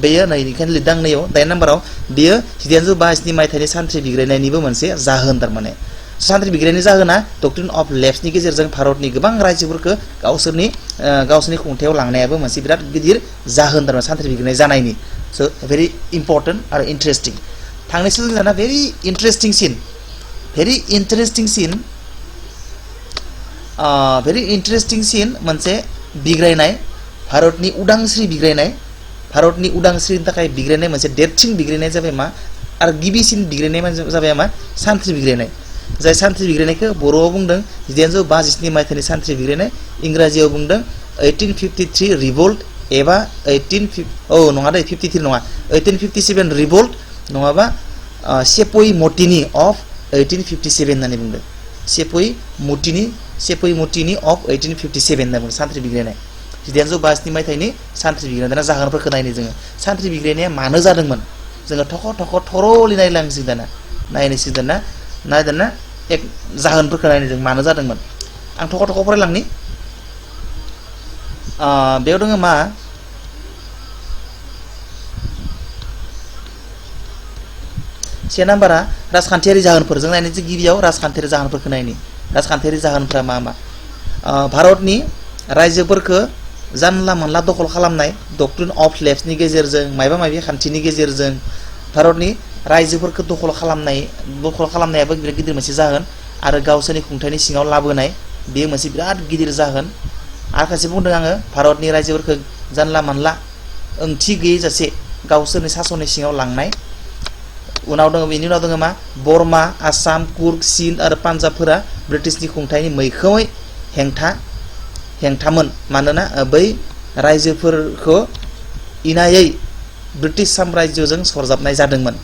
बेयो नै इखान लिरदां नैयाव 8 नाम्बाराव बेयो 1952 मायथाइनि सान्थ्रि बिग्रायनायनिबो मोनसे जाहोन थारमाने सान्थ्रि बिग्रायनायनि जाहोना डक्ट्रिन अफ लेफ्सनि गेजेरजों भारतनि गोबां रायजोफोरखौ गावसोरनि खुंथायाव लांनायाबो मोनसे बिराद गिदिर जाहोन थारमाने सान्थ्रि बिग्रायनाय जानायनि सो भेरि इम्पर्टेन्ट आरो इन्टारेस्टिं थांनायसो जों दाना भेरि इन्टारेस्टिं सिन मोनसे बिग्रायनाय भारतनि उदांस्रिनि थाखाय बिग्रायनाय मोनसे देरसिन बिग्रायनाय जाबाय मा आरो गिबिसिन बिग्रायनाय जाबाय मा सान्थ्रि बिग्रायनाय जाय सान्थ्रि बिग्रायनायखौ बर'आव बुंदों 1957 मायथाइनि सान्थ्रि बिग्रायनाय इंराजियाव बुंदों 1853 रिभल्ट एबा 1857 रिभल्ट नङाबा सेपई मटिनी अफ 1857 होननानै बुंदों सेपई मटिनी अफ 1857 होनना बुंदों सान्थ्रि बिग्रायनाय 1952 मायथाइनि सान्थ्रि बिग्रायनाय दाना जाहोनफोरखौ नायनो जोङो सान्थ्रि बिग्रायनाया मानो जादोंमोन जोङो थख' थर'लि नायलांसै दाना नायनोसै दाना एक जाहोनफोरखौ नायनो जों मानो जादोंमोन आं थख' फरायलांनि बेयाव दङ मा से नाम्बारा राजखान्थियारि जाहोनफोर जों नायनोसै गिबियाव राजखान्थियारि जाहोनफोरखौ नायनि राजखान्थियारि जाहोनफोरा मा भारतनि रायजोफोरखौ जानला मोनला दखल खालामनाय डक्ट्रिन अफ लेफ्सनि गेजेरजों मायबा मायबि खान्थिनि गेजेरजों भारतनि रायजोफोरखौ दखल खालामनायाबो बिराद गिदिर मोनसे जाहोन आरो गावसोरनि खुंथायनि सिङाव लाबोनाय बेयो मोनसे बिराद गिदिर जाहोन आरो खायसे बुंदों आङो भारतनि रायजोफोरखौ जानला मोनला ओंथि गैयै जासे गावसोरनि सासननि सिङाव लांनाय बेनि उनाव दङ मा बर्मा आसाम कुर्ग चीन आरो पान्जाबफोरा ब्रिटिशनि खुंथायनि मैखोमै हेंथामोन मानोना बै रायजोफोरखौ इनायै ब्रिटिश साम्राज्यजों सरजाबनाय जादोंमोन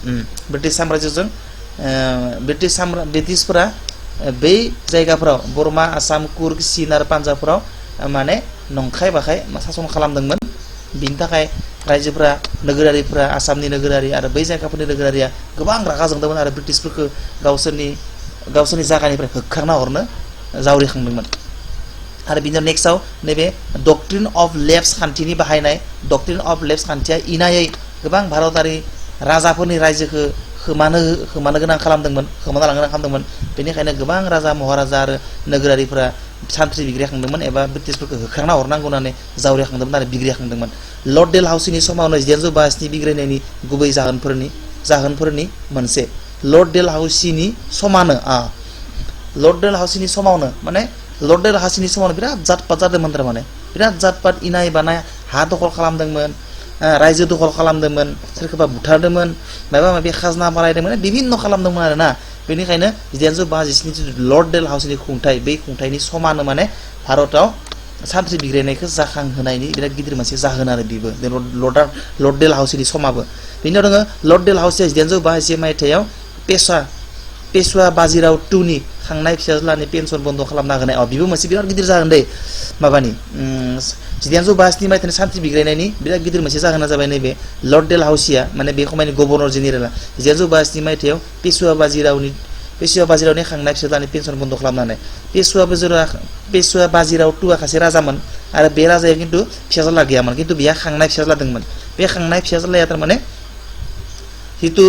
ब्रिटिशफोरा बै जायगाफोराव बर्मा आसाम कुर्ग चीन आरो पान्जाबफोराव माने नंखाय बाखाय सासन खालामदोंमोन बिनि थाखाय रायजोफोरा नोगोरारिफोरा आसामनि नोगोरारि आरो बै जायगाफोरनि नोगोरारिया गोबां रागा जोंदोंमोन आरो ब्रिटिशफोरखौ गावसोरनि जायगानिफ्राय होखारना हरनो जावरिखांदोंमोन आरो बिनि नेक्स्टआव नैबे डक्ट्रिन अफ लेफ्स खान्थिनि बाहायनाय डक्ट्रिन अफ लेफ्स खान्थिया इनायै गोबां भारतारि राजाफोरनि रायजोखौ खोमानो लांनो गोनां खालामदोंमोन बेनिखायनो गोबां राजा महाराजा आरो नोगोरारिफोरा सान्थ्रि बिग्रायखांदोंमोन एबा ब्रिटिशफोरखौ होखारना हरनांगौ होननानै जावरिखांदोंमोन आरो बिग्रायखांदोंमन लर्ड डेलहाउसीनि समावनो 1952 बिग्रायनायनि गुबै जाहोनफोरनि मोनसे लर्ड डेलहाउसीनि समावनो बिराद जातपात जादोंमोन थारमाने बिराद जातपात इनाय बानाय हा दखल खालामदोंमोन रायजो दखल खालामदोंमोन सोरखौबा बुथारदोंमोन माबा माबि खाजना बानायदोंमोन बिभिन्न खालामदोंमोन आरोना बेनिखायनो 1952 लर्ड डेलहाउसीनि खुंथाय बै खुंथायनि समानो माने भारताव सान्थ्रि बिग्रायनायखौ जाखांहोनायनि बिराद गिदिर मोनसे जाहोन आरो बेबो लर्ड डेलहाउसीनि समाबो बेनि उनाव दङ लर्ड डेलहाउसीया 1952 मायथाइयाव पेशवा बाजिराव टुनि खांनाय फिसाज्लानि पेन्सन बन्द खालामना होनाय बेबो मोनसे बिराद गिदिर जाहोन दै माबानि 1952 मायथाइनि सान्थ्रि बिग्रायनायनि बिराद गिदिर मोनसे जाहोना जाबाय नैबे लर्ड डेलहाउसीया माने बे समायनि गभर्नर जेनेरेला 1952 मायथाइयाव पेशवा बाजिरावनि खांनाय फिसाज्लानि पेन्सन बन्द खालामनानै पेशवा बाजिराव टुआ सासे राजामोन आरो बे राजाया खिन्थु फिसाज्ला गैयामोन खिन्थु बिहा खांनाय फिसाज्ला दंमोन बे खांनाय फिसाज्लाया थारमाने जितु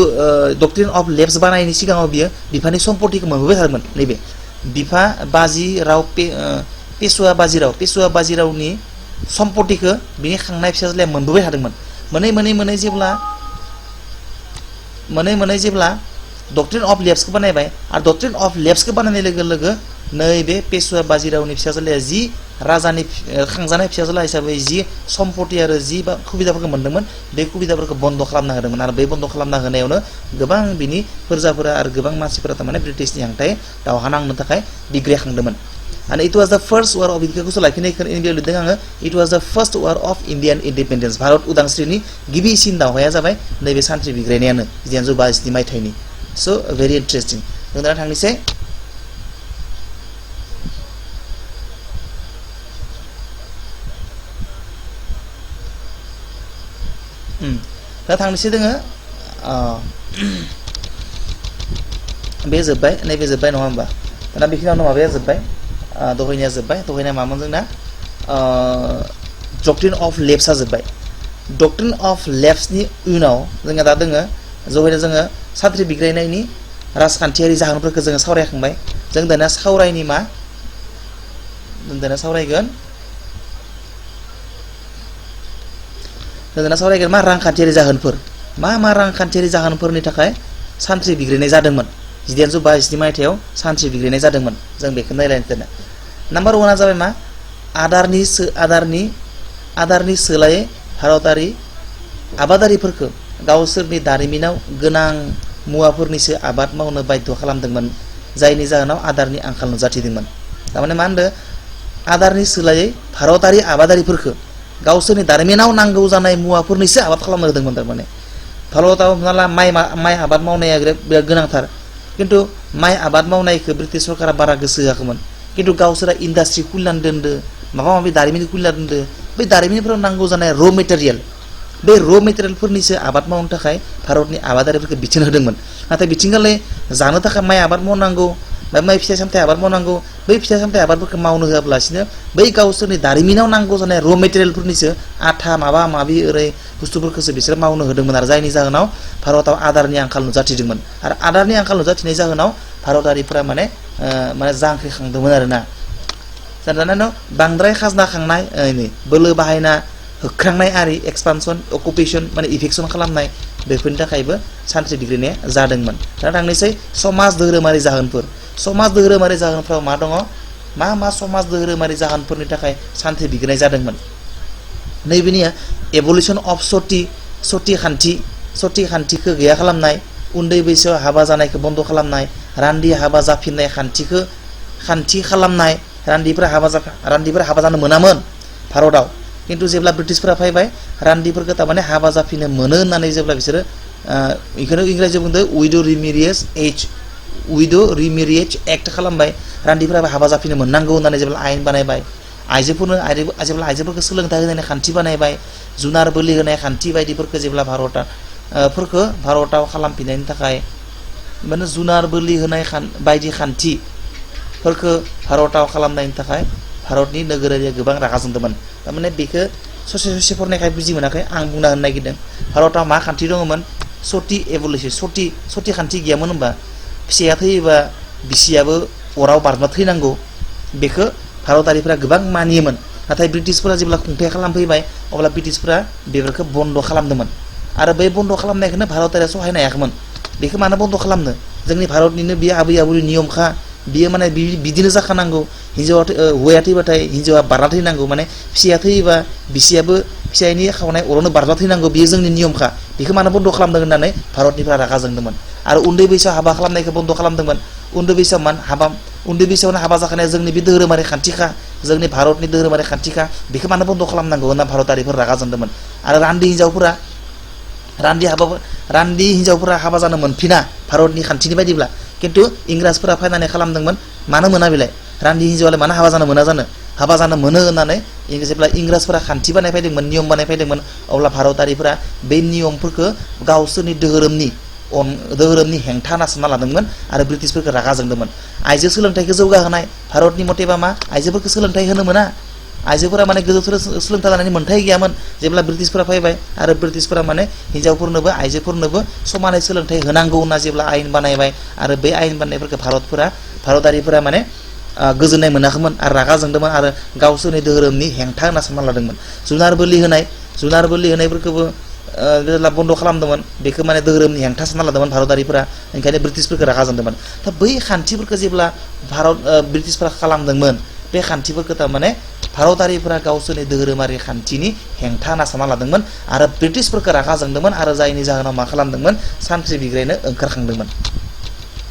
डक्ट्रिन अफ लेफ्स बानायनि सिगाङाव बियो बिफानि सम्पतिखौ मोनबोबाय थादोंमोन नैबे बिफा पेशवा बाजिरावनि सम्पतिखौ बिनि खांनाय फिसाज्लाया मोनबोबाय थादोंमोन मोनै जेब्ला डक्ट्रिन अफ लेफ्सखौ बानायबाय आरो डक्ट्रिन अफ लेफ्सखौ बानायनाय लोगो लोगो नैबे पेशवा बाजिरावनि फिसाज्लाया जि राजानि खांजानाय फिसाज्ला हिसाबै जि सम्पति आरो जि सुबिदाफोरखौ मोनदोंमोन बे सुबिदाफोरखौ बन्द खालामना होदोंमोन आरो बे बन्द खालामना होनायावनो गोबां बिनि फोरजाफोरा आरो गोबां मानसिफोरा थारमाने ब्रिटिशनि हेंथायै दावहा नांनो थाखाय बिग्रायखांदोंमोन and it was the first war of it was the first war of Indian independence Bharat उदांस्रिनि गिबिसिन दावहाया जाबाय नैबे सान्थ्रि बिग्रायनायानो 1952 मायथाइनि so very interesting जों दा थांनोसै दोङो बे जोब्बाय नैबे जोब्बाय नङा होमबा दाना बेखिनियावनो माबाया जोब्बाय दहायनिया मामोन जोंना डक्ट्रिन अफ लेफ्सआ जोब्बाय डक्ट्रिन अफ लेफ्सनि उनाव जोंहा दा दोङो जहैनो जोङो सान्थ्रि बिग्रायनायनि राजखान्थियारि जाहोनफोरखौ जोङो सावरायखांबाय जों दाना सावरायनि मा जों दाना सावरायगोन मा रांखान्थियारि जाहोनफोर मा रांखान्थियारि जाहोनफोरनि थाखाय सान्थ्रि बिग्रायनाय जादोंमोन 1922 मायथाइयाव सान्थ्रि बिग्रायनाय जादोंमोन जों बेखौ नायलायनो नाम्बार 1 आ जाबाय मा आदारनि सोलायै भारतारि आबादारिफोरखौ गावसोरनि दारिमिनाव गोनां मुवाफोरनिसो आबाद मावनो बाध्य खालामदोंमोन जायनि जाहोनाव आदारनि आंखाल नुजाथिदोंमोन थारमाने मा होनदो आदारनि सोलायै भारतारि आबादारिफोरखौ गावसोरनि दारिमिनाव नांगौ जानाय मुवाफोरनिसो आबाद खालामनो होदोंमोन थारमाने भारताव हमना ला माइ आबाद मावनाया बिराद गोनांथार किन्तु माइ आबाद मावनायखौ ब्रिटिश सरकारा बारा गोसो होआखैमोन किन्तु गावसोरा इन्डास्ट्रि खुलिनानै दोनदो माबा माबि दारिमिन खुलिनानै दोनदो बै दारिमिनफोराव नांगौ जानाय र' मेटेरियेल बे र' मेटेरियेलफोरनिसो आबाद मावनो थाखाय भारतनि आबादारिफोरखौ बिथोन होदोंमोन नाथाय बिथिंगाले जानो थाखाय माइ आबाद मावनांगौ बा माइ फिथाइ सामथाइ आबाद मावनांगौ बै फिथाइ सामथाइ आबादफोरखौ मावनो होआब्लासिनो बै गावसोरनि दारिमिनाव नांगौ जानाय र' मेटेरियेलफोरनिसो आथा माबा माबि ओरै बुस्थुफोरखौसो बिसोर मावनो होदोंमोन आरो जायनि जाहोनाव भारताव आदारनि आंखाल नुजाथिदोंमोन आरो आदारनि आंखाल नुजाथिनाय जाहोनाव भारतारिफोरा माने जांख्रिखांदोंमोन आरोना जानानै बांद्राय खाजना खांनाय बोलो बाहायना होख्रांनाय आरि एक्सपानसन अकुपेशन माने इफेक्सन खालामनाय बेफोरनि थाखायबो सान्थ्रि बिग्रायनाया जादोंमोन दा थांनोसै समाज धोरोमारि जाहोनफोर समाज धोरोमारि जाहोनफोराव मा दङ मा समाज धोरोमारि जाहोनफोरनि थाखाय सान्थ्रि बिग्रायनाय जादोंमोन नैबेनिया एभलिउसन अफ सती खान्थिखौ गैया खालामनाय उन्दै बैसोआव हाबा जानायखौ बन्द खालामनाय रान्दि हाबा जाफिननाय खान्थि खालामनाय रान्दिफोरा हाबा जानो मोनामोन भारताव किन्तु जेब्ला ब्रिटिशफोरा फैबाय रान्दिफोरखौ तारमाने हाबा जाफिननो मोनो होननानै जेब्ला बिसोरो बेखौनो इंराजियाव बुंदों उइद' रिमेरियेज एक्ट खालामबाय रान्दिफोरा हाबा जाफिननो मोननांगौ होननानै जेब्ला आयेन बानायबाय जेब्ला आइजोफोरखौ सोलोंथाइ होनायनि खान्थि बानायबाय जुनार बोलि होनाय खान्थि बायदिफोरखौ जेब्ला भारताव खालामफिननायनि थाखाय माने जुनार बोलि होनाय बायदि खान्थिफोरखौ भारताव खालामनायनि थाखाय भारतनि नोगोरारिया गोबां रागा जोंदोंमोन थारमाने बेखौ ससे फरायनायखाय बुजि मोनाखै आं बुंना होनो नागिरदों भारताव मा खान्थि दङमोन सती एभलिउसन सती खान्थि गैयामोन होनबा फिसाया थैयोबा बिसियाबो अराव बारना थैनांगौ बेखौ भारतारिफोरा गोबां मानियोमोन नाथाय ब्रिटिशफोरा जेब्ला खुंथाय खालामफैबाय अब्ला ब्रिटिशफोरा बेफोरखौ बन्द खालामदोंमोन आरो बै बन्द खालामनायखौनो भारतारिया सहायनो हायाखैमोन बेखौ मानो बन्द खालामनो जोंनि भारतनिनो बे आबै आबौनि नियमखा बियो माने बिदिनो जाखानांगौ हौवाया थैबाथाय हिन्जावा बारना थैनांगौ माने फिसाया थैयोबा बिसियाबो फिसायनि खावनाय अरावनो बारना थैनांगौ बेयो जोंनि नियमखा बेखौ मानो बन्द खालामदों होननानै भारतनिफ्रा रागा जोंदोंमोन आरो उन्दै बैसोआव हाबा खालामनायखौ बन्द खालामदोंमोन उन्दै बैसोआवनो हाबा जाखानाया जोंनि बे धोरोमारि खान्थिखा जोंनि भारतनि धोरोमारि खान्थिखा बेखौ मानो बन्द खालामनांगौ होनना भारतारिफोर रागा जोंदोंमोन आरो रान्दि हिन्जावफोरा हाबा जानो मोनफिना भारतनि खान्थिनि बायदिब्ला किन्तु इंराजफोरा फैनानै खालामदोंमोन मानो मोना बेलाय रान्दि हिन्जावालाय मानो हाबा जानो मोनो होननानै जेब्ला इंराजफोरा खान्थि बानायफैदोंमोन नियम बानायफैदोंमोन अब्ला भारतारिफोरा बे नियमफोरखौ गावसोरनि धोरोमनि हेंथा होनना सानना लादोंमोन आरो ब्रिटिशफोरखौ रागा जोंदोंमोन आइजो सोलोंथाइखौ जौगाहोनाय भारतनि मथेबा मा आइजोफोरखौ सोलोंथाइ होनो मोना आइजोफोरा माने गोजौ सोलोंथाइ लानायनि मोन्थाय गैयामोन जेब्ला ब्रिटिशफोरा फैबाय आरो ब्रिटिशफोरा माने हिन्जावफोरनोबो आइजोफोरनोबो समानै सोलोंथाइ होनांगौ होनना जेब्ला आयेन बानायबाय आरो बे आयेन बानायनायफोरखौ भारतारिफोरा माने गोजोननाय मोनाखैमोन आरो रागा जोंदोंमोन आरो गावसोरनि धोरोमनि हेंथा होनना सानना लादोंमोन जुनार बोलि होनायफोरखौबो जेब्ला बन्द खालामदोंमोन बेखौ माने धोरोमनि हेंथा सानना लादोंमोन भारतारिफोरा ओंखायनो ब्रिटिशफोरखौ रागा जोंदोंमोन दा बै खान्थिफोरखौ जेब्ला ब्रिटिशफोरा खालामदोंमोन बे खान्थिफोरखौ थारमाने भारतारिफोरा गावसोरनि धोरोमारि खान्थिनि हेंथा होनना सानना लादोंमोन आरो ब्रिटिशफोरखौ रागा जोंदोंमोन आरो जायनि जाहोनाव मा खालामदोंमोन सान्थ्रि बिग्रायनो ओंखारखांदोंमोन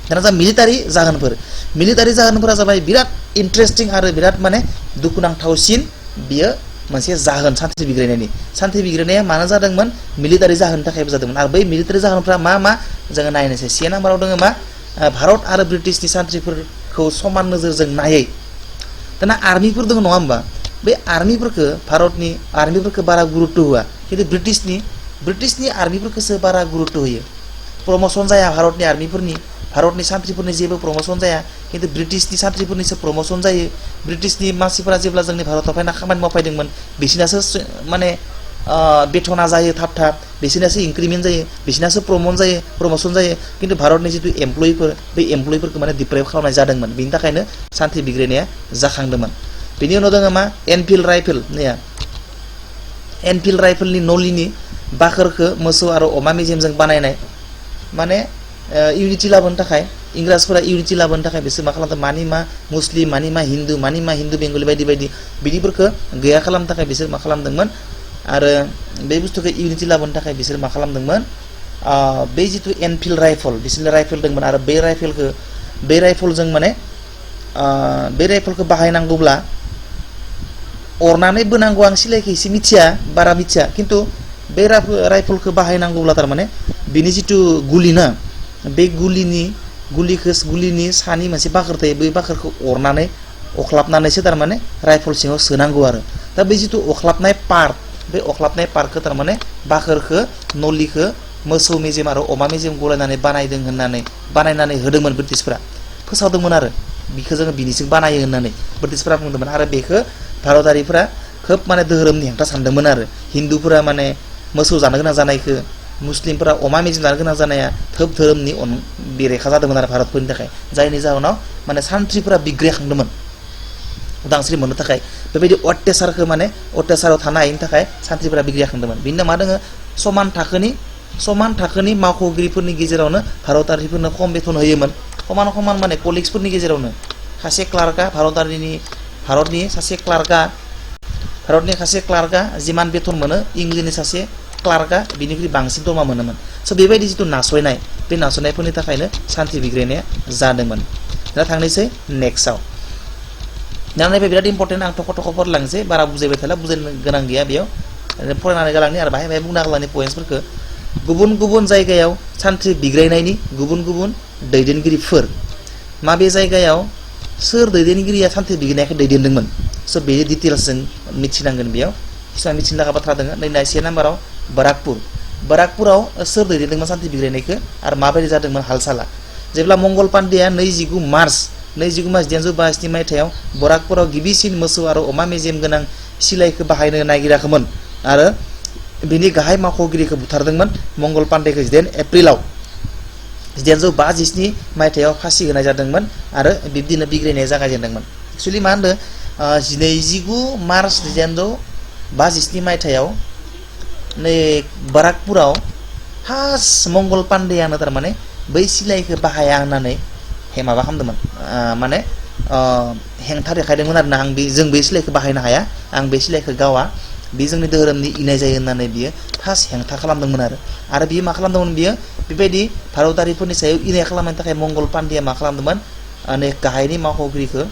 दाना जा मिलिटारि जाहोनफोरा जाबाय बिराद इन्टारेस्टिं आरो बिराद माने दुखुनांथावसिन बियो मोनसे जाहोन सान्थ्रि बिग्रायनाया मानो जादोंमोन मिलिटारि जाहोननि थाखायबो जादोंमोन आरो बै मिलिटारि जाहोनफ्रा मा जोङो नायनोसै से नाम्बाराव दङ मा भारत आरो ब्रिटिशनि सान्थ्रिफोरखौ समान नोजोरजों नायै दाना आर्मिफोर दङ नङा होमबा बे आर्मिफोरखौ भारतनि आर्मिफोरखौ बारा गुरुत्व होआ खिन्थु ब्रिटिशनि आर्मिफोरखौसो बारा गुरुत्व होयो प्रमोशन जाया भारतनि सान्थ्रिफोरनि जेबो प्रमोशन जाया खिन्थु ब्रिटिशनि सान्थ्रिफोरनिसो प्रमोशन जायो ब्रिटिशनि मानसिफोरा जेब्ला जोंनि भारताव फैना खामानि मावफैदोंमोन बिसिनासो माने बेथना जायो थाब थाब बिसिनासो इंक्रिमेन्ट जायो बिसिनासो प्रमोशन जायो खिन्थु भारतनि जितु एमप्लयिफोर बे एमप्लयिफोरखौ माने डिप्राइभ खालामनाय जादोंमोन बिनि थाखायनो सान्थि बिग्रायनाया जाखांदोंमोन बिनि उनाव दङ मा एनफिल्ड राइफल नैया एनफिल्ड राइफलनि नलिनि बाखोरखौ मोसौ आरो अमा मेजेमजों बानायनाय माने इउनिटि लाबोनो थाखाय इंराजफोरा इउनिटि लाबोनो थाखाय बिसोर मा खालामदों मानि मा मुस्लिम मानि मा हिन्दु बेंगलि बायदि बायदि बिदिफोरखौ गैया खालामनो थाखाय बिसोर मा खालामदोंमोन आरो बे बुस्थुखौ इउनिटि लाबोनो थाखाय बिसोर मा खालामदोंमोन बे जितु एनफिल्ड राइफल बिसोरनि राइफल दंमोन आरो बे राइफलजों माने बे राइफलखौ बाहायनांगौब्ला अरनानै बोनांगौ आं सिलायखौ एसे मिथिया बारा मिथिया खिन्थु बे राइफलखौ बाहायनांगौब्ला थारमाने बिनि जितु गुलि ना बे गुलिनि सानि मोनसे बाखोर थायो बै बाखोरखौ अरनानै अख्लाबनानैसो थारमाने राइफल सिङाव सोनांगौ आरो दा बे जितु अख्लाबनाय पार्ट बे अख्लाबनाय पार्टखौ थारमाने बाखोरखौ नलिखौ मोसौ मेजेम आरो अमा मेजेम गलायनानै बानायनानै होदोंमोन ब्रिटिशफोरा फोसावदोंमोन आरो बिखौ जोङो बिनिजों बानायो होननानै ब्रिटिशफोरा बुंदोंमोन आरो बेखौ भारतारिफोरा खोब माने धोरोमनि हेंथा सानदोंमोन आरो हिन्दुफोरा माने मोसौ जानो गोनां जानायखौ मुस्लिमफोरा अमा मेजेम जानो गोनां जानाया खोब धोरोमनि बेरेखा जादोंमोन आरो भारतफोरनि थाखाय जायनि जाहोनाव माने सान्थ्रिफोरा बिग्रायखांदोंमोन उदांस्रि मोननो थाखाय बेबायदि अत्याचाराव थानो हायैनि थाखाय सान्थ्रिफोरा बिग्रायखांदोंमोन बिनि उनाव मा दङ समान थाखोनि मावख'गिरिफोरनि गेजेरावनो भारतारिफोरनो खम बेथन होयोमोन समान माने कलिग्सफोरनि गेजेरावनो सासे क्लार्कआ भारतनि सासे क्लार्कआ जिमान बेथन मोनो इंलेन्डनि सासे क्लार्कआ बिनिख्रुइ बांसिन दरमा मोनोमोन स' बेबायदि जितु नासयनाय बे नासयनायफोरनि थाखायनो सान्थि बिग्रायनाया जादोंमोन दा थांनोसै नेक्स्टआव दा नैबे बिराद इम्पर्टेन्ट आं थख' फरायलांनोसै बारा बुजायबाय थाला बुजायनो गोनां गैया बेयाव फरायनानै गालांनि आरो बाहाय बुंना गालांनि पइन्ट्सफोरखौ गुबुन जायगायाव सान्थ्रि बिग्रायनायनि गुबुन दैदेनगिरिफोर माबे जायगायाव सोर दैदेनगिरिया सान्थ्रि बिग्रायनायखौ दैदेनदोंमोन स' बेनि डिटेल्स जों मिथिनांगोन बेयाव किसुमान मिथिनो लागा बाथ्रा दङ नै से नाम्बाराव बाराकपुराव सोर दैदेनदोंमोन सान्थि बिग्रायनायखौ आरो माबायदि जादोंमोन हाल-साला जेब्ला मंगल पान्डेया 29 मार्च 1952 मायथाइयाव बाराकपुराव गिबिसिन मोसौ आरो अमा मेजेम गोनां सिलाइखौ बाहायनो नागिराखैमोन आरो बिनि गाहाय मावख'गिरिखौ बुथारदोंमोन मंगल पान्डेखौ 10 एप्रिलाव 1957 मायथाइयाव फासि होनाय जादोंमोन आरो बिब्दिनो बिग्रायनाया जागायजेनदोंमोन एक्चुअली मा होनदों 29 मार्च 1957 मायथाइयाव नै बाराकपुराव फार्स्ट मंगल पान्डेयानो थारमाने बै सिलाइखौ बाहाया होननानै माबा खालामदोंमोन माने हेंथा देखायदोंमोन आरोना जों बे सिलाइखौ बाहायनो हाया आं बे सिलाइखौ गावा बे जोंनि धोरोमनि इनाय जायो होननानै बियो फार्स्ट हेंथा खालामदोंमोन आरो बियो मा खालामदोंमोन बियो बेबायदि भारतारिफोरनि सायाव इनाय खालामनायनि थाखाय मंगल पान्डेया मा खालामदोंमोन गाहायनि मावख'गिरिखौ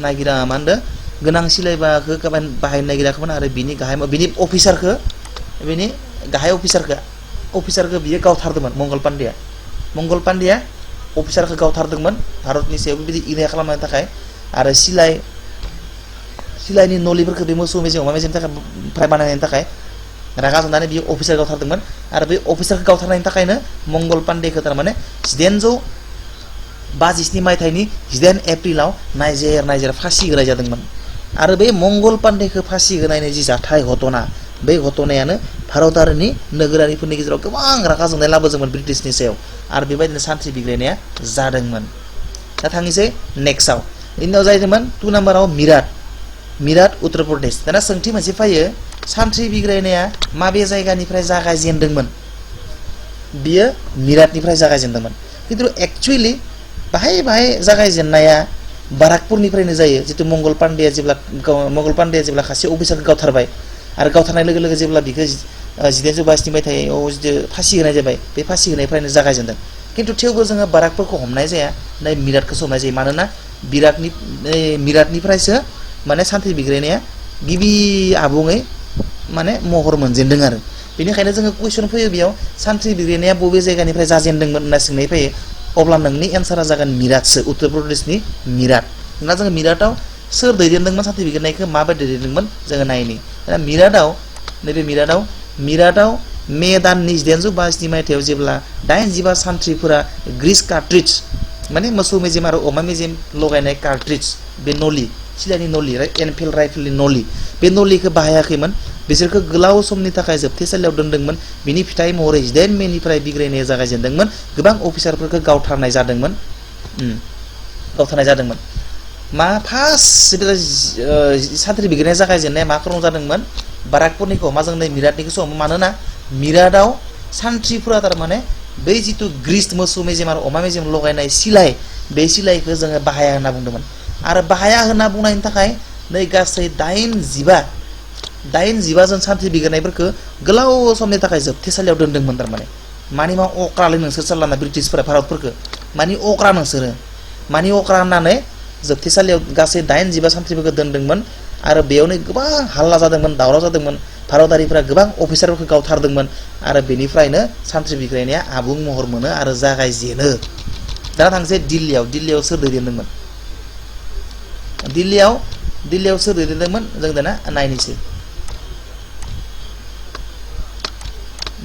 नागिरा मा होनदों गोनां सिलाइखौ बाहायनो नागिराखैमोन आरो बिनि गाहाय बिनि गाहाय अफिसारखौ बियो गावथारदोंमोन मंगल पान्डेया अफिसारखौ गावथारदोंमोन भारतनि सायाव बेबायदि इनाय खालामनायनि थाखाय आरो सिलाइनि नलिफोरखौ बे मोसौ मेजेम अमा मेजेमनि थाखाय बानायनायनि थाखाय रागा जोंनानै बियो अफिसार गावथारदोंमोन आरो बे अफिसारखौ गावथारनायनि थाखायनो मंगल पान्डेखौ थारमाने 1957 मायथाइनि 10 एप्रिलाव नाइजेर फासि होनाय जादोंमोन आरो बे मंगल पान्डेखौ फासि होनायनि जि जाथाय घटना बे घटनायानो भारतारिनि नोगोरारिफोरनि गेजेराव गोबां रागा जोंनाय लाबोदोंमोन ब्रिटिशनि सायाव आरो बेबायदिनो सान्थ्रि बिग्रायनाया जादोंमोन दा थांनोसै नेक्स्टआव बेनि उनाव जाहैदोंमोन 2 नाम्बाराव मिराट उत्तर प्रदेश दाना सोंथि मोनसे फैयो सान्थ्रि बिग्रायनाया माबे जायगानिफ्राय जागायजेनदोंमोन बियो मिराटनिफ्राय जागायजेनदोंमोन खिन्थु एक्चुअली बाहाय जागायजेननाया बाराकपुरनिफ्रायनो जायो जितु मंगल पान्डेया जेब्ला सासे अफिसारखौ गावथारबाय आरो गावथारनाय लोगो लोगो जेब्ला बिखौ 1952 मायथाइयाव फासि होनाय जाबाय बे फासि होनायनिफ्रायनो जागायजेनदों खिन्थु थेवबो जोङो बाराकपुरखौ हमनाय जाया नै मिराटखौसो हमनाय जायो मानोना मिराटनिफ्रायसो माने सान्थ्रि बिग्रायनाया गिबि आबुङै माने महर मोनजेनदों आरो बेनिखायनो जोङो कुइसन फैयो बेयाव सान्थ्रि बिग्रायनाया बबे जायगानिफ्राय जाजेनदोंमोन होनना सोंनाय फैयो अब्ला नोंनि एन्सारा जागोन मिराटसो उत्तर प्रदेशनि मिराट दा जोङो मिराटआव सोर दैदेनदोंमोन सान्थ्रि बिग्रायनायखौ माबायदि दैदेनदोंमोन जोङो नायनि दा मिराटआव मे दाननि 1952 मायथाइयाव जेब्ला 85 सान्थ्रिफोरा ग्रीस कार्ट्रिज माने मोसौ मेजेम आरो अमा मेजेम लगायनाय कार्ट्रिज बे नलि सिलाइनि नलि एनफिल्ड राइफलनि नलि बे नलिखौ बाहायाखैमोन बिसोरखौ गोलाव समनि थाखाय जोबथेसालियाव दोनदोंमोन बिनि फिथाइ महरै 18 मेनिफ्राय बिग्रायनाया जागायजेनदोंमोन गोबां अफिसारफोरखौ गावथारनाय जादोंमोन मा फार्स्ट सान्थ्रि बिग्रायनाया जागायजेननाया मा खारनाव जादोंमोन बाराकपुरनिखौ माजों नै मिराटनिखौ सम मानोना मिराटआव सान्थ्रिफोरा थारमाने बै जितु ग्रिस मोसौ मेजेम आरो अमा मेजेम लगायनाय सिलाय बे सिलायखौ जोङो बाहाया होनना बुंदोंमोन आरो बाहाया होनना बुंनायनि थाखाय नै गासै 85 जन सान्थ्रि बिग्रायनायफोरखौ गोलाव समनि थाखाय जोबथेसालियाव दोनदोंमोन थारमाने मानि मा अक्रालै नोंसोर सालाना ब्रिटिशफोरा भारतफोरखौ मानि अक्रा नोंसोरो मानि अक्रा होननानै जोबथेसालियाव गासै 85 सान्थ्रिफोरखौ दोनदोंमोन आरो बेयावनो गोबां हाल्ला जादोंमोन दावराव जादोंमोन भारतारिफोरा गोबां अफिसारफोरखौ गावथारदोंमोन आरो बेनिफ्रायनो सान्थ्रि बिग्रायनाया आबुं महर मोनो आरो जागायजेनो दा थांसै दिल्लीयाव सोर दैदेनदोंमोन दिल्लीयाव सोर दैदेनदोंमोन जों दाना नायनोसै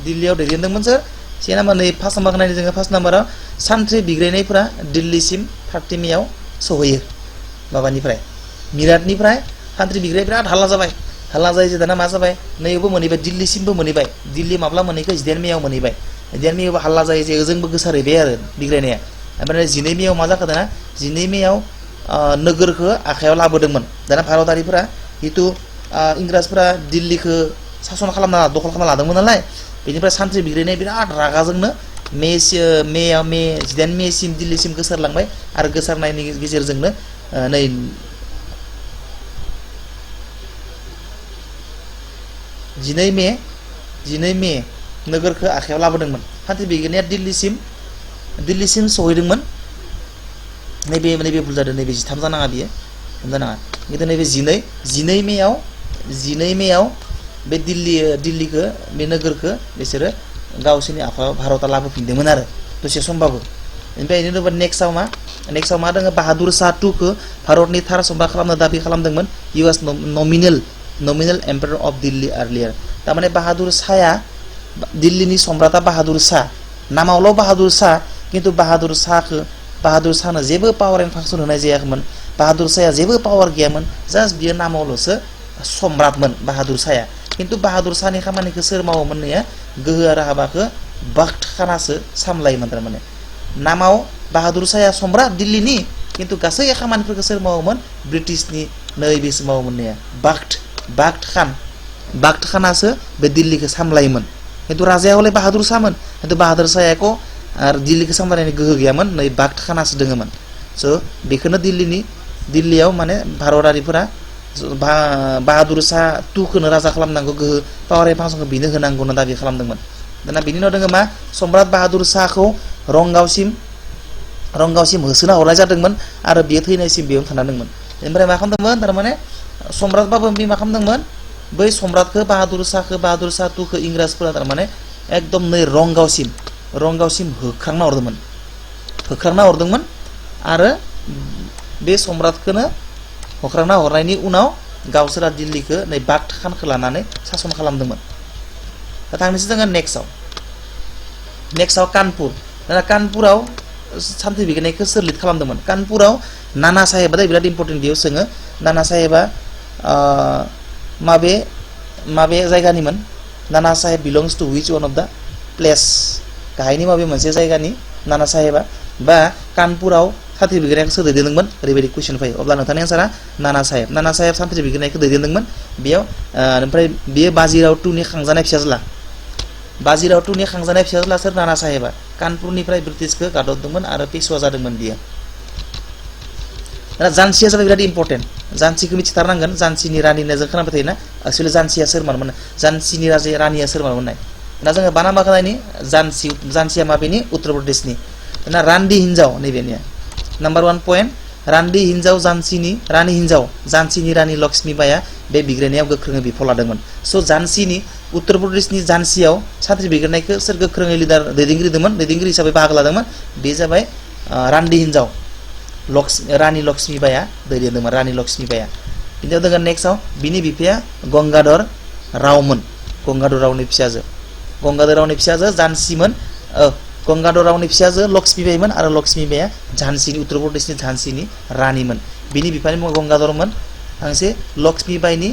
दिल्लीयाव दैदेनदोंमोन सोर से नाम्बार नै फार्स्ट नाम्बार नायनो जोङो फार्स्ट नाम्बाराव सान्थ्रि बिग्रायनायफोरा दिल्लीसिम 30 मेयाव सहैयो माबानिफ्राय मिराटनिफ्राय सान्थ्रि बिग्राय बिराद हाल्ला जायो जे दाना मा जाबाय नैयावबो मोनहैबाय दिल्लीसिमबो मोनहैबाय दिल्ली माब्ला मोनहैखो 18 मेयाव मोनहैबाय 18 मेयावबो हाल्ला जायो जे ओजोंबो गोसारहैबाय आरो बिग्रायनाया ओमफ्राय 12 मेयाव मा जाखो दाना 12 मेयाव नोगोरखौ आखायाव लाबोदोंमोन दाना भारतारिफोरा जितु इंराजफोरा दिल्लीखौ सासन खालामना दखल खालामना लादोंमोन नालाय बेनिफ्राय सान्थ्रि बिग्रायनाय बिराद रागाजोंनो मे 18 मेसिम दिल्लीसिम गोसारलांबाय आरो गोसारनायनि गेजेरजोंनो नै 12 मे नोगोरखौ आखायाव लाबोदोंमोन सान्थ्रि बिग्रायनाया दिल्लीसिम सहैदोंमोन नैबे भुल जादों नैबे 13 जानाङा बियो जानाङा खिन्थु नैबे 12 मेयाव बे दिल्लीखौ बे नोगोरखौ बिसोरो गावसोरनि आखायाव भारतआ लाबोफिनदोंमोन आरो दसे समबाबो ओमफ्राय बिदिनो नेक्स्टआव मा दङ बाहादुर शाह टुखौ भारतनि थार सम्राट खालामनो दाबि खालामदोंमोन he was nominal emperor of Delhi आर्लियार थारमाने बाहादुर शाहया दिल्लीनि सम्राटआ बाहादुर शाह नामावल' बाहादुर शाह खिन्थु बाहादुर शाहनो जेबो पावार एन्ड फांसन होनाय जायाखैमोन बाहादुर शाहया जेबो पावार गैयामोन जास्ट बियो नामावल'सो सम्राटमोन बाहादुर शाहया खिन्थु बाहादुर शाहनि खामानिखौ सोर मावोमोन नैया गोहो आरो हाबाखौ बाख्त खानासो सामलायोमोन थारमाने नामाव बाहादुर शाहया सम्राट दिल्लीनि खिन्थु गासै खामानिफोरखौ सोर मावोमोन ब्रिटिशनि नैबेसो मावोमोन नैया बाख्त खानासो बे दिल्लीखौ सामलायोमोन खिन्थु राजाया हले बाहादुर शाहमोन खिन्थु बाहादुर शाहयाखौ आरो दिल्लीखौ सामलायनायनि गोहो गैयामोन नै बाख्त खानासो दोङोमोन स' बेखौनो दिल्लीयाव माने भारतारिफोरा बाहादुर शाह टुखौनो राजा खालामनांगौ गोहो पावार एन्ड फांसनखौ बिनो होनांगौ होनना दाबि खालामदोंमोन दाना बिनि उनाव दङ मा सम्राट बाहादुर शाहखौ रंगावसिम होसोना हरनाय जादोंमोन आरो बियो थैनायसिम बेयावनो थानांदोंमोन ओमफ्राय मा खालामदोंमोन थारमाने सम्राटबाबो बे मा खालामदोंमोन बै सम्राटखौ बाहादुर शाह टुखौ इंराजफोरा थारमाने एकदम नै रंगावसिम होख्रांना हरदोंमोन आरो बे सम्राटखौनो होख्रांना हरनायनि उनाव गावसोरा दिल्लीखौ नै बाख्त खानखौ लानानै सासन खालामदोंमोन दा थांनोसै जोङो नेक्स्टआव कानपुर दाना कानपुराव सान्थ्रि बिग्रायनायखौ सोर लिड खालामदोंमोन कानपुराव नाना साहेबा बिराद इम्पर्टेन्ट बेयाव सोङो नाना साहेबा माबे जायगानिमोन Nana Saheb belongs to which one of the place गाहायनि माबे मोनसे जायगानि नाना साहेबा बा कानपुराव सान्थ्रि बिग्रायनायखौ सोर दैदेनदोंमोन ओरैबायदि कुइसन फैयो अब्ला नोंथांनि आन्सारा नाना साहेब सान्थ्रि बिग्रायनायखौ दैदेनदोंमोन बेयाव ओमफ्राय बेयो बाजिराव टुनि खांजानाय फिसाज्ला सोर नाना साहेबा कानपुरनिफ्राय ब्रिटिशखौ गादबदोंमोन आरो पेशवा जादोंमोन बियो दा झान्सिया जाबाय बिराद इम्पर्टेन्ट झान्सिखौ मिथिथारनांगोन झान्सिनि रानि होनना जों खोनाबाय थायोना एक्चुवेलि झान्सिया सोरमारमोन झान्सिनि रानिया सोरमारमोन दा जोङो बाना मा खालामनायनि झान्सिया माबेनि उत्तर प्रदेशनि दाना रान्दी हिन्जाव नैबेनिया नाम्बार 1 पइन्ट रान्दी हिन्जाव रानि हिन्जाव झान्सिनि रानि लक्ष्मीबाईया बे बिग्रायनायाव गोख्रोङै बिफाव लादोंमोन स' झान्सिनि उत्तर प्रदेशनि झान्सियाव सान्थ्रि बिग्रायनायखौ सोर गोख्रोङै दैदेनगिरि हिसाबै बाहागो लादोंमोन बे जाबाय रान्दी हिन्जाव रानि लक्ष्मीबाईया दैदेनदोंमोन रानि लक्ष्मीबाईया बिनि उनाव दङ नेक्स्टआव बिनि बिफाया गंगाधर रावनि फिसाजो झान्सिमोन गंगाधर रावनि फिसाजो लक्ष्मीबाईमोन आरो लक्ष्मीबाईया झान्सिनि उत्तर प्रदेशनि झान्सिनि रानिमोन बिनि बिफानि मुङा गंगाधरमोन फांसे लक्ष्मीबाईनि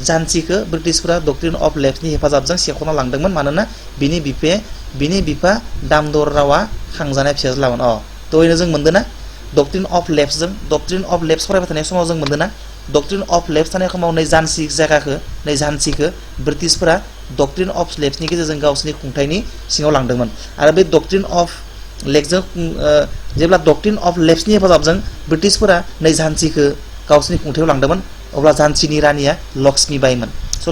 झानसिखौ ब्रिटिशफोरा डक्ट्रिन अफ लेफ्सनि हेफाजाबजों सेख'ना लांदोंमोन मानोना बिनि बिफा दामदर रावा खांजानाय फिसाज्लामोन दहायनो जों मोनदोंना डक्ट्रिन अफ लेफ्स फरायबाय थानाय समाव जों मोनदोंना डक्ट्रिन अफ लेफ्स थानाय समाव नै झानसिखौ ब्रिटिशफोरा डक्ट्रिन अफ लेफ्सनि गेजेरजों गावसोरनि खुंथायनि सिङाव लांदोंमोन आरो बे डक्ट्रिन अफ लेफ्सजों जेब्ला डक्ट्रिन अफ लेफ्सनि हेफाजाबजों ब्रिटिशफोरा नै झानसिखौ गावसोरनि खुंथायाव लांदोंमोन अब्ला झानसिनि रानिया लक्ष्मीबाईमोन स'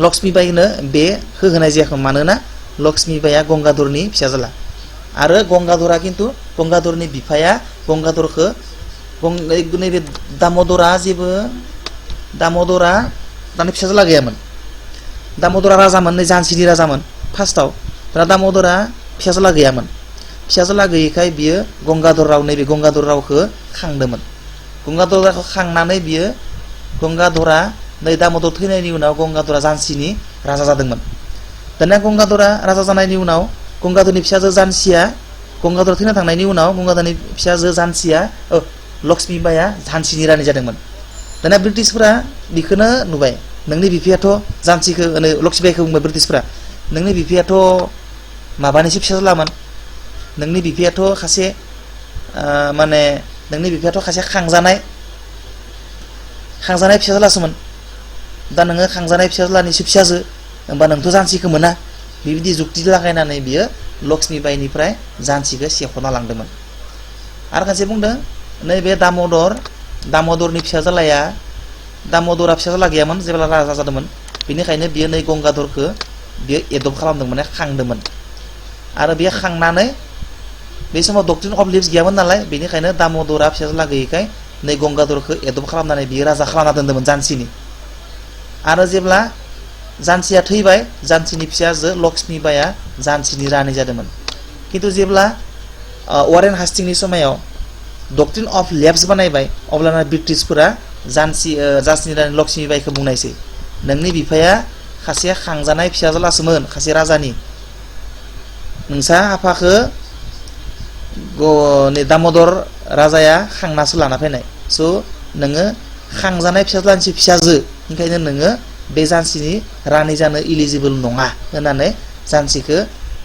लक्ष्मीबाईनो बे होनाय जायाखैमोन मानोना लक्ष्मीबाईया गंगाधरनि फिसाज्ला आरो गंगाधरनि बिफाया गंगाधरखौ नैबे दामोदरा दानि फिसाज्ला गैयामोन दामोदरा राजामोन नै झानसिनि राजामोन फार्स्टआव दा दामोदरा फिसाज्ला गैयामोन फिसाज्ला गैयैखाय बियो गंगाधर रावखौ खांदोंमोन गंगाधर रावखौ खांनानै बियो गंगाधरा नै दामोदर थैनायनि उनाव गंगाधरा झानसिनि राजा जादोंमोन दानिया गंगाधरा राजा जानायनि उनाव गंगाधरनि फिसाजो झानसिया गंगाधर थैना थांनायनि उनाव गंगाधरनि फिसाजो झानसिया लक्ष्मीबाईया झानसिनि रानि जादोंमोन दानिया ब्रिटिशफोरा बेखौनो नुबाय नोंनि बिफायाथ' झानसिखौ लक्ष्मीबाईखौ बुंबाय ब्रिटिशफोरा नोंनि बिफायाथ' माबानिसो फिसाज्लामोन नोंनि बिफायाथ' खासे खांजानाय फिसाज्लासोमोन दा नोङो खांजानाय फिसाज्लानिसो फिसाजो होमबा नोंथ' झानसिखौ मोना बेबायदि जुक्ति लागायनानै बियो लक्ष्मीबाईनिफ्राय झानसिखौ सेख'ना लांदोंमोन आरो खायसे बुंदों नैबे दामोदरनि दामोदरा फिसाज्ला गैयामोन जेब्ला राजा जादोंमोन बेनिखायनो बियो नै गंगाधरखौ बियो एडप्ट खालामदोंमोन खांदोंमोन आरो बियो खांनानै बे समाव डक्ट्रिन अफ लेफ्स गैयामोन नालाय बेनिखायनो दामोदरा फिसाज्ला गैयैखाय नै गंगाधरखौ एडप्ट खालामनानै बियो राजा खालामना दोन्दोंमोन झानसिनि आरो जेब्ला झानसिया थैबाय झानसिनि फिसाजो लक्ष्मीबाईया झानसिनि रानि जादोंमोन खिन्थु जेब्ला वारेन हास्टिंनि समायाव डक्ट्रिन अफ लेफ्स बानायबाय अब्लाना ब्रिटिशफोरा झानसिनि रानि लक्ष्मीबाईखौ बुंनायसै नोंनि बिफाया खासे खांजानाय फिसाज्लासोमोन खासे राजानि नोंसा आफाखौ दामोदर राजाया खांनासो लाना फैनाय स' नोङो खांजानाय फिसाज्लानिसो फिसाजो ओंखायनो नोङो बे झानसिनि रानि जानो इलिजिबोल नङा होननानै झानसिखौ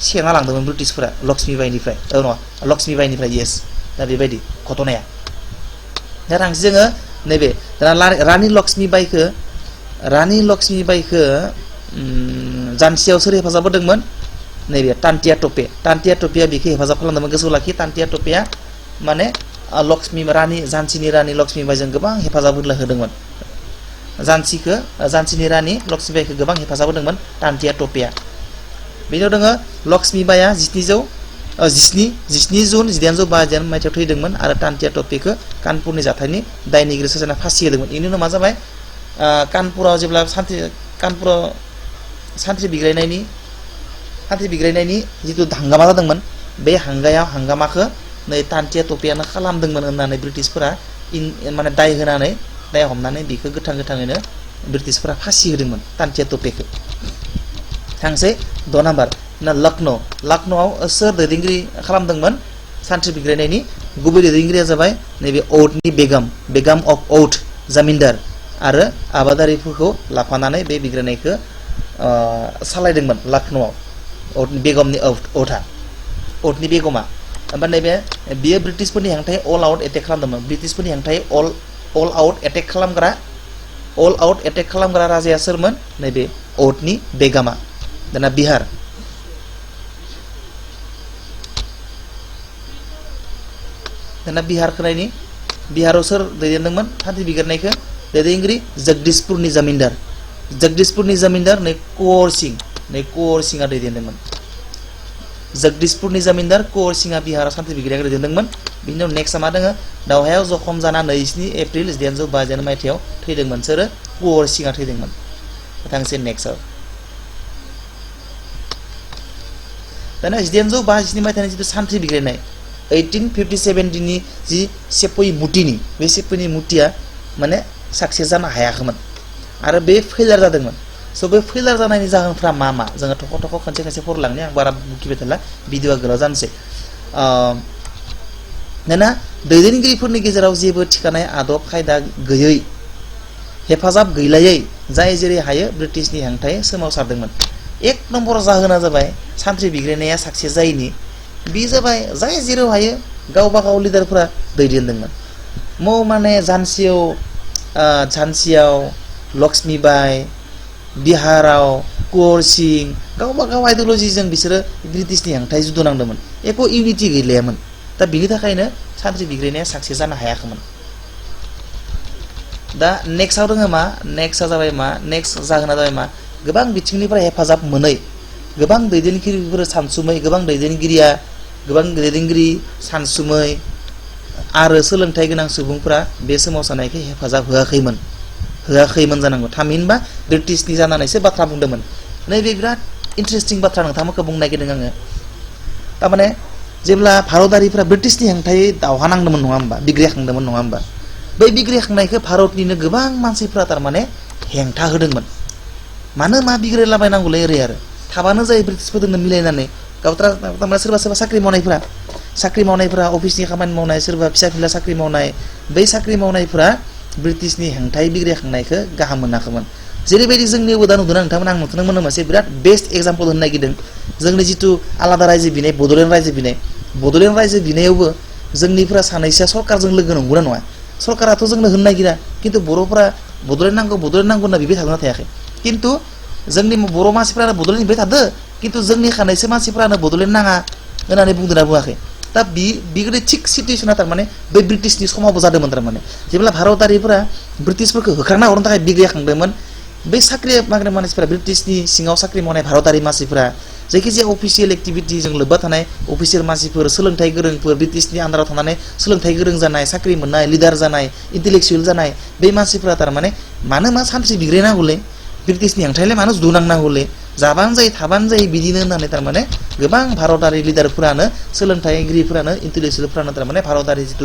सेना लांदोंमोन ब्रिटिशफोरा लक्ष्मीबाईनिफ्राय येस दा बेबायदि घटनाया दा थांसै जोङो नैबे रानि लक्ष्मीबाईखौ झानसियाव सोर हेफाजाब होदोंमोन नैबे तान्तिया ट'पेया बेखौ हेफाजाब खालामदोंमोन गोसोआव लाखि तान्तिया ट'पेया माने झानसिनि रानि लक्ष्मीबाईजों गोबां हेफाजाब होदोंमोन झानसिनि रानि लक्ष्मीबाईखौ गोबां हेफाजाब होदोंमोन तान्तिया ट'पेया बेनि उनाव दङ लक्ष्मीबाईया 17 जुन 1852 मायथाइयाव थैदोंमोन आरो तान्तिया ट'पेखौ कानपुरनि जाथायनि दायनिगिरि साजायना फासि होदोंमन बेनि उनाव मा जाबाय कानपुराव जेब्ला सान्थ्रि बिग्रायनायनि जिथु हांगामा जादोंमोन बे हांगामाखौ नै तान्तिया ट'पेयानो खालामदोंमोन होननानै ब्रिटिशफोरा माने दाय हमनानै बेखौ गोथाङैनो ब्रिटिशफोरा फासि होदोंमन तान्तिया ट'पेखौ थांसै 6 नाम्बार लखनौआव सोर दैदेनगिरि खालामदोंमोन सान्थ्रि बिग्रायनायनि गुबै दैदेनगिरिया जाबाय नैबे औधनि बेगम अफ औध जामिनदार आरो आबादारिफोरखौ लाफानानै बे बिग्रायनायखौ सालायदोंमन लखनौआव औधनि बेगमा ओमफ्राय नैबे बियो ब्रिटिशफोरनि हेंथायै अल आउट एटेक खालामदोंमोन ब्रिटिशफोरनि हेंथायै अल आउट एटेक खालामग्रा राजाया सोरमोन नैबे औधनि बेगमा दाना बिहारखौ नायनि बिहाराव सोर दैदेनदोंमोन सान्थ्रि बिग्रायनायखौ दैदेनगिरि जगदीशपुरनि जमिनदार नै कुंवर सिंआ दैदेनदोंमोन जगदीशपुरनि जमिनदार कुंवर सिंआ बिहाराव सान्थ्रि बिग्रायनायखौ दैदेनदोंमोन बिनि उनाव नेक्स्टआ मा दङ दावहायाव जखम जाना 27 एप्रिल 1852 मायथाइयाव थैदोंमोन सोरो कुंवर सिंआ थैदोंमोन थांसै नेक्स्टआव दाना 1852 मायथाइनि जिथु सान्थ्रि बिग्रायनाय 1857 दिननि जि सेपई मुटिया माने साक्सेस जानो हायाखैमोन आरो बे फेलार जादोंमोन स' बे फेलार जानायनि जाहोनफ्रा मा जोङो थख' खनसे फरायलांनि आं बारा बुखिबाय थाला भिडिअआ गोलाव जानोसै दाना दैदेनगिरिफोरनि गेजेराव जेबो थिखानाय आदब खायदा गैयै हेफाजाब गैलायै जाय जेरै हायो ब्रिटिशनि हेंथायै सोमावसारदोंमोन। एक नम्बर जाहोना जाबाय सान्थ्रि बिग्रायनाया साक्सेस जायैनि बे जाबाय जाय जेराव हायो गावबा गाव लिडारफोरा दैदेनदोंमोन। माने झान्सियाव लक्ष्मीबाई, बिहाराव कुंवर सिं गावबा गाव आइडियोलजिजों बिसोरो ब्रिटिशनि हेंथायै जुद्ध नांदोंमोन। एक इउनिटि गैलायामोन। दा बिनि थाखायनो सान्थ्रि बिग्रायनाया साक्सेस जानो हायाखैमोन। दा नेक्स्टआव दङ मा? नेक्स्टआ जाबाय मा? नेक्स्ट जाहोना जाबाय मा? गोबां बिथिंनिफ्राय हेफाजाब मोनै, गोबां दैदेनगिरिफोर सानसुमै, गोबां दैदेनगिरि सानसुमै आरो सोलोंथाइ गोनां सुबुंफोरा बे सोमावसारनायखौ हेफाजाब होआखैमोन जानांगौ। थामहिनबा ब्रिटिशनि जानानैसो बाथ्रा बुंदोंमोन। नैबे बिराद इन्टारेस्टिं बाथ्रा नोंथांमोनखौ बुंनो नागिरदों आङो। थारमाने जेब्ला भारतारिफ्रा ब्रिटिशनि हेंथायै दावहा नांदोंमोन नङा होमबा, बिग्रायखांदोंमोन नङा होमबा, बै बिग्रायखांनायखौ भारतनिनो गोबां मानसिफ्रा थारमाने हेंथा होदोंमोन। मानो मा बिग्रायलाबायनांगौलै ओरै आरो थाबानो जायो ब्रिटिशफोरजोंनो मिलायनानै थारमाने सोरबा साख्रि मावनायफोरा अफिसनि खामानि मावनाय, सोरबा फिसा फिला साख्रि मावनाय, बै साख्रि मावनायफोरा ब्रिटिशनि हेंथायै बिग्रायखांनायखौ गाहाम मोनाखैमोन। जेरैबायदि जोंनियावबो दा नुदों नोंथांमोन, आं नोंथांमोननो मोनसे बिराद बेस्ट एग्जाम्पल होनो नागिरदों। जोंनि जिथु आलादा रायजो बिनाय बड'लेण्ड रायजो बिनायावबो जोंनिफ्रा सानैसोआ सरकारजों लोगो नंगौना नङा? सरकाराथ' जोंनो होनो नागिरा, खिन्थु बर'फोरा बड'लेण्ड नांगौ होनना बिबाय थादोंना थायाखै? खिन्थु जोंनि बर' मानसिफ्रानो बड'लेण्ड बिबाय थादो, खिन्थु जोंनि खानैसो मानसिफ्रानो बड'लेण्ड नाङा होननानै बुंदोंना बुङाखै? दा बिगोदि थिग सिटुवेसना थारमाने बै ब्रिटिशनि समावबो जादोंमोन। थारमाने जेब्ला भारतारिफोरा ब्रिटिशफोरखौ होखारना हरनो थाखाय बिग्रायखांदोंमोन, बै साख्रि मावग्रा मानसिफोरा ब्रिटिशनि सिङाव साख्रि मावनाय भारतारि मानसिफोरा जायखिजाया अफिसियेल एक्टिभिटिजों लोब्बा थानाय अफिसियेल मानसिफोर, सोलोंथाइ गोरोंफोर, ब्रिटिशनि आन्दाराव थानानै सोलोंथाइ गोरों जानाय, साख्रि मोननाय, लिडार जानाय, इन्टेलेक्सुवेल जानाय बे मानसिफोरा थारमाने मानो मा सान्थ्रि बिग्रायनांगौलै, ब्रिटिशनि हेंथायैलाय मानो जुदु नांनांगौलै, जाबानो जायो थाबानो जायो बिदिनो होननानै थारमाने गोबां भारतारि लिडारफोरानो, सोलोंथाइगिरिफोरानो, इन्टेलेक्सुवेलफोरानो थारमाने भारतारि जिथु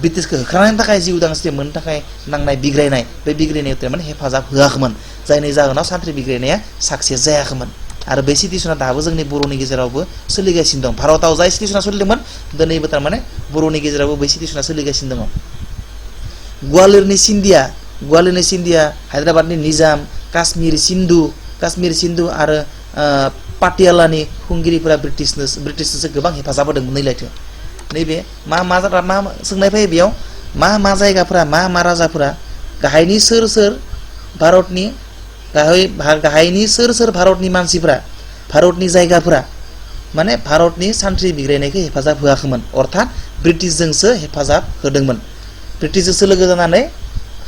ब्रिटिशखौ होखारनायनि थाखाय जिउ उदांस्रि मोननो थाखाय नांनाय बिग्रायनाय, बे बिग्रायनायाव थारमाने हेफाजाब होआखैमोन। जायनि जाहोनाव सान्थ्रि बिग्रायनाया साक्सेस जायाखैमोन। आरो बे सिटुएसना दाबो जोंनि बर'नि गेजेरावबो सोलिगासिनो दं। भारताव जाय सिटुएसना सोलिदोंमोन, दिनैबो थारमाने बर'नि गेजेरावबो बै सिटुएसना सोलिगासिनो दङ। गवालियरनि सिन्धिया, हायद्राबादनि निजाम, काश्मीर सिन्धु आरो पाटियालानि खुंगिरिफोरा ब्रिटिशनोसो गोबां हेफाजाब होदों मोननैलायथो। नैबे मा सोंनाय फैयो बेयाव, मा जायगाफोरा, मा राजाफोरा, गाहायनि सोर भारतनि गाहायनि सोर भारतनि मानसिफ्रा, भारतनि जायगाफोरा माने भारतनि सान्थ्रि बिग्रायनायखौ हेफाजाब होआखैमोन। अर्थात ब्रिटिशजोंसो हेफाजाब होदोंमोन, ब्रिटिशजोंसो लोगो जानानै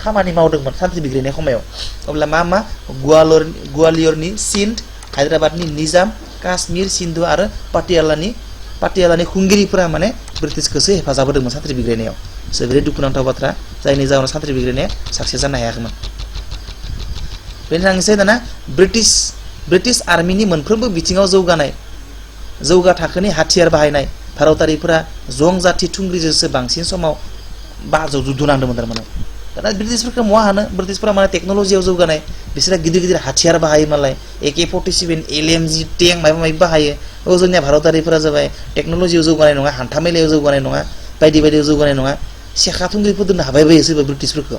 खामानि मावदोंमोन सान्थ्रि बिग्रायनाय समायाव। अब्ला मा गवालियरनि सिन्ध, हायद्राबादनि निजाम, काश्मीर सिन्धु आरो पाटियालानि खुंगिरिफोरा माने ब्रिटिशखौसो हेफाजाब होदोंमोन सान्थ्रि बिग्रायनायाव। जोबोरै दुखुनांथाव बाथ्रा, जायनि जाहोनाव सान्थ्रि बिग्रायनाया साक्सेस जानो हायाखैमोन। बेनि थांनोसै दाना ब्रिटिश आर्मिनि मोनफ्रोमबो बिथिङाव जौगा थाखोनि हाथियार बाहायनाय, भारतारिफोरा जं जाथि थुंग्रिजोंसो बांसिन समाव जुद्ध नांदोंमोन थारमाने। दाना ब्रिटिशफोरखौ महा हानो, ब्रिटिशफोरा माने टेक्न'लजियाव जौगानाय, बिसोरा गिदिर हाथियार बाहायो मालाय, AK-47, LMG टेंक माबा माबि बाहायो। जोंनिया भारतारिफोरा जाबाय टेक्न'लजियाव जौगानाय नङा, हान्था मेलायाव जौगानाय नङा, बायदियाव जौगानाय नङा, सेखा थुंग्रिफोर दोननो हाबाय बायो सोरबा ब्रिटिशफोरखौ।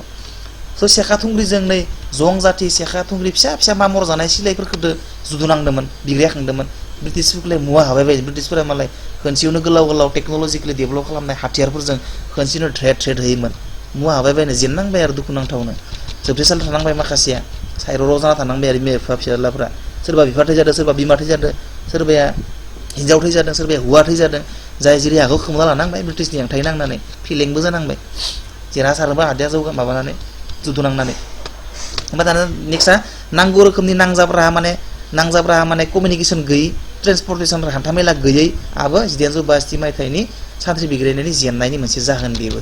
सेखा थुंग्रिजों नै जं जाथि सेखा थुंग्रि फिसा मामर जानाय सिलायफोरखौथ' जुदु नांदोंमोन, बिग्रायखांदोंमोन। ब्रिटिशफोरखौलाय मुवा हाबाय बायो, ब्रिटिशफोरा मालाय खनसेयावनो गोलाव टेक्न'लजिकेलि डेभेलप खालामनाय हाथियारफोरजों खनसेयावनो थ्रेड होयोमोन। मुवा हाबाय बायनो जेननांबाय आरो दुखुनांथावनो जोबथेसालि थानांबाय, माखासेया साइर'राव जाना थानांबाय आरो बिमा बिफा फिसालाफोरा। सोरबा बिफा थैजादों, सोरबा बिमा थैजादों, सोरबाया हिन्जाव थैजादों, सोरबाया हौवा थैजादों। जाय जेरै हागौ खोमना लानांबाय, ब्रिटिशनि हेंथायै नांनानै फेलेंबो जानांबाय, देरहासारनोबो हादिया माबानानै जुद्ध नांनानै। ओमफ्राय दाना नेक्स्टआ नांगौ रोखोमनि नांजाब राहा माने कमिउनिकेसन गैयै, ट्रेन्सपर्टेसन हान्थामेला गैयै आबो 1962 मायथाइनि सान्थ्रि बिग्रायनायनि जेननायनि मोनसे जाहोन बेबो।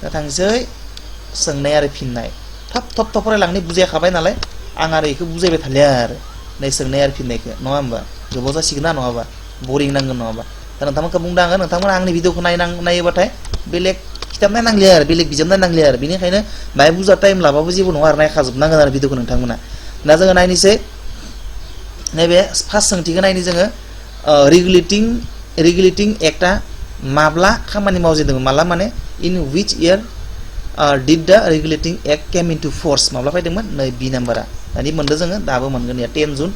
दा थांसै सोंनाय आरो फिननाय। थब फरायलांनो बुजायखाबाय नालाय आं आरो बेखौ बुजायबाय थालिया आरो नै सोंनाय आरो फिननायखौ, नङा होमबा? गोबाव जासिगोन ना नङाबा, बरिं नांगोन नङाबा। दा नोंथांमोनखौ बुंदों आङो, नोंथांमोना आंनि भिडिअखौ नायोबाथाय बेलेग खिताब नायनांलिया आरो, बेलेग बिजाब नायनांलिया आरो। बेनिखायनो बाहाय बुरजा टाइम लाबाबो जेबो नङा आरो, नायखाजोबनांगोन आरो भिडिअखौ नोंथांमोना। दा जोङो नायनोसै नैबे फार्स्ट सोंथिखौ नायनो जोङो, रेगुलेटिं एक्टआ माब्ला खामानि मावजेनदोंमोन? माला माने इन विच year did the regulating act came into force माब्ला फैदोंमोन नै बि नाम्बारा दानि मोनदो जोङो दाबो मोनगोन या 10 जुन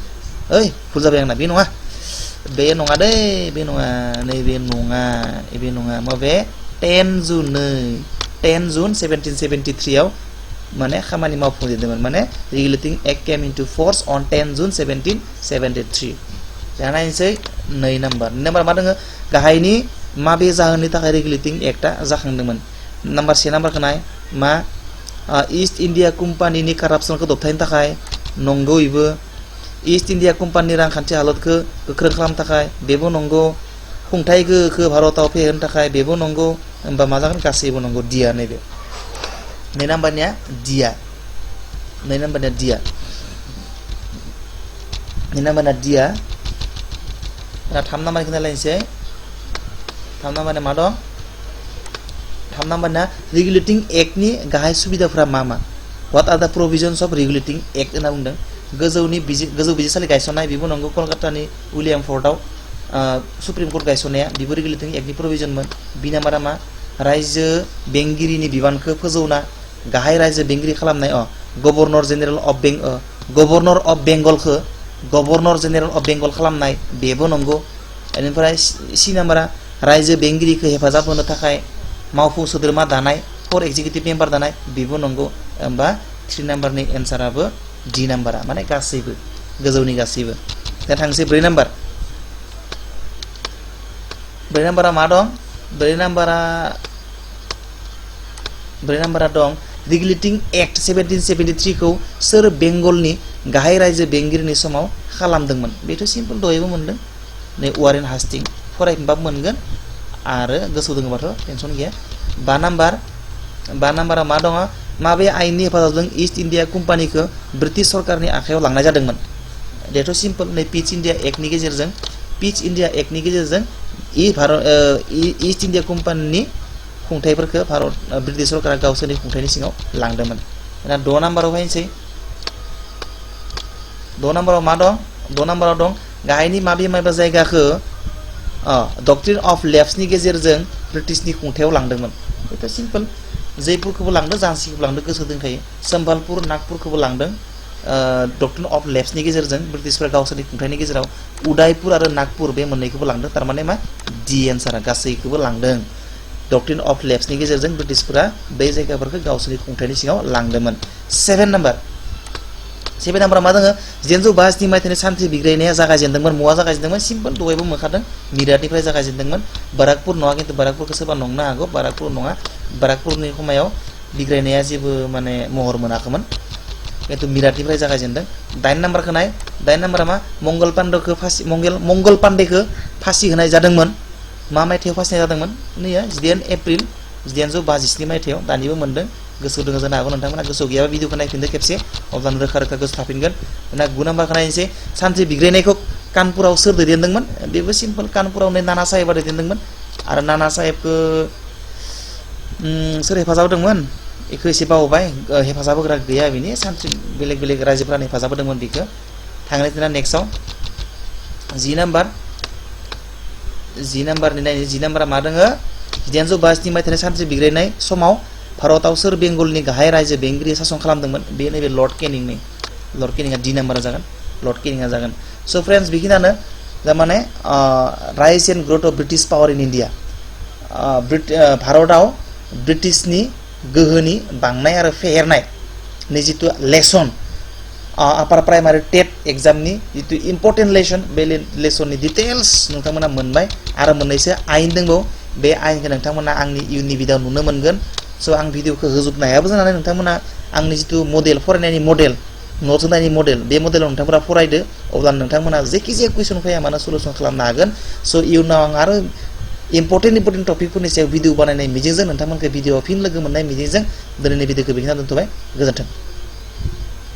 ओइ भुल जाबाय आंना बे नङा दे बे नङा नै बे नङा माबे 10 जुन नै 10 जुन 1773 आव माने खामानि मावफुंजेनदोंमोन माने regulating act came into force on 10 जुन 1773 जानायसै नै नाम्बार मा दङ गाहायनि माबे जाहोननि थाखाय regulating actआ जाखांदोंमोन नाम्बार 1 नाम्बारखौ नाय मा ईस्ट इंडिया कम्पानीनि कारापसनखौ दबथायनो थाखाय नंगौ इबो ईस्ट इंडिया कम्पानीनि रांखान्थि हालतखौ गोख्रों खालामनो थाखाय बेबो नंगौ खुंथाय गोहोखौ भारताव फैहोनो थाखाय बेबो नंगौ होमबा मा जागोन गासैबो नंगौ दिया नैबे नै नाम्बारनिया दिया नै नाम्बारनिया दिया दा 3 नाम्बारखौ नायलायनोसै 3 नाम्बारनिया मा दं 3 नाम्बारना regulating act नि गाहाय सुबिदाफोरा मा what are the provisions of regulating act होनना बुंदों गोजौ बिजिरसालि गायसननाय बेबो नंगौ कलकातानि उइलियाम फर्टआव सुप्रिम कर्ट गायसननाया बेबो regulating act नि प्रोविजनमोन बि नाम्बारा मा रायजो बेंगिरिनि बिबानखौ फोजौना गाहाय रायजो बेंगिरि खालामनाय गभर्नर जेनेरेल अफ बेंगल खालामनाय बेबो नंगौ बेनिफ्राय सि नाम्बारा रायजो बेंगिरिखौ हेफाजाब होनो थाखाय मावफुं सोद्रोमा दानाय फर एक्जिक्यूटिव मेम्बार दानाय बेबो नंगौ होमबा 3 नाम्बारनि एन्साराबो डी नाम्बारा माने गासैबो गोजौनि गासैबो दा थांसै 4 नाम्बारा मा दं 4 नाम्बारा दं regulating act 1773 खौ सोर बेंगलनि गाहाय रायजो बेंगिरिनि समाव खालामदोंमोन बेथ' सिम्पल दयबो मोनदों नै वारेन हास्टिं फरायफिनबाबो मोनगोन आरो गोसोआव दङबाथ' टेनसन गैया 5 नाम्बारा मा दङ माबे आइननि हेफाजाबजों ईस्ट इंडिया कम्पानीखौ ब्रिटिश सरकारनि आखायाव लांनाय जादोंमोन बेथ' सिम्पल नै पिच इंडिया एक्टनि गेजेरजों ईस्ट इंडिया कम्पानीनि खुंथायफोरखौ भारत ब्रिटिश सरकारा गावसोरनि खुंथायनि सिङाव लांदोंमोन दा 6 नाम्बाराव फैनोसै 6 नाम्बाराव मा दं 6 नाम्बाराव दं गाहायनि माबे जायगाखौ डक्ट्रिन अफ लेप्सनि गेजेरजों ब्रिटिशनि खुंथायाव लांदोंमोन बेथ' सिम्पल जयपुरखौबो लांदों झांसिखौबो लांदों गोसो दंखायो सम्बलपुर नागपुरखौबो लांदों डक्ट्रिन अफ लेप्सनि गेजेरजों ब्रिटिशफोरा गावसोरनि खुंथायनि गेजेराव उदयपुर आरो नागपुर बे मोननैखौबो लांदों थारमाने मा डी एन्सारा गासैखौबो लांदों डक्ट्रिन अफ लेप्सनि गेजेरजों ब्रिटिशफोरा बै जायगाफोरखौ गावसोरनि खुंथायनि सिङाव लांदोंमोन 7 नाम्बारा मा दङ 1952 मायथाइनि सान्थ्रि बिग्रायनाया जागायजेनदोंमोन मवा जागायजेनदोंमोन सिम्पल दहायबो मोखादों मिराटनिफ्राय जागायजेनदोंमोन बाराकपुर नङा खिन्थु बाराकपुरखौ सोरबा नंनो हागौ बाराकपुर नङा बाराकपुरनि समायाव बिग्रायनाया जेबो माने महर मोनाखैमोन खिन्थु मिराटनिफ्राय जागायजेनदों 8 नाम्बारखौ नाय 8 नाम्बारा मा मंगल पाण्डेखौ फासि होनाय जादोंमोन मा मायथाइयाव फासि होनाय जादोंमोन नैया 19 एप्रिल 1952 मायथाइयाव दानिबो मोनदों गोसोआव दङ जानो हागौ नोंथांमोना गोसोआव गैयाबा भिडिअखौ नायफिनदो खेबसे अब्लानो रोखा गोसो थाफिनगोन ना 9 नाम्बारखौ नायनोसै सान्थ्रि बिग्रायनायखौ कानपुराव सोर दैदेनदोंमोन बेबो सिम्पल कानपुरावनो नाना साहेबा दैदेनदोंमोन आरो नाना साहेबखौ सोर हेफाजाब होदोंमोन बेखौ एसे बावबाय हेफाजाब होग्रा गैया बिनि सान्थ्रि बेलेग रायजोफोरा हेफाजाब होदोंमोन बेखौ थांनाय दिना नेक्स्टआव 10 नाम्बारनि नायनो 10 नाम्बारा मा दङ 1952 मायथाइनि सान्थ्रि बिग्रायनाय समाव भारताव सोर बेंगलनि गाहाय रायजो बेंगिरि सासन खालामदोंमोन बे नैबे लर्ड केनिंआ डी नाम्बारा जागोन लर्ड केनिंआ जागोन स फ्रेन्ड्स बेखिनियानो थारमाने rise and growth of British power in India भारताव ब्रिटिशनि गोहोनि बांनाय आरो फेहेरनाय नि जितु लेसन आपार प्राइमारि टेट एग्जामनि जितु इम्पर्टेन्ट लेसन बे लेसननि डिटेल्स नोंथांमोना मोनबाय आरो मोननैसो आयेन दंबावो बे आयेनखौ नोंथांमोना आंनि इयुननि भिडिअ नुनो मोनगोन स आं भिडिअखौ होजोबनो हायाबो जानानै नोंथांमोना आंनि जितु मडेल फरायनायनि मडेल नोट्स होनायनि मडेल बे मडेलाव नोंथांमोना फरायदो अब्ला नोंथांमोना जेखिजाया कुइसन फैया मानो सलुसन खालामनो हागोन स इयुनाव आं आरो इम्पर्टेन्ट टपिकफोरनि सायाव भिडिअ बानायनाय मिजिंजों नोंथांमोनखौ भिडिअ फिन लोगो मोननाय मिजिंजों दिनैनि भिडिअखौ बेखिनियाव दोनथ'बाय गोजोन्थों।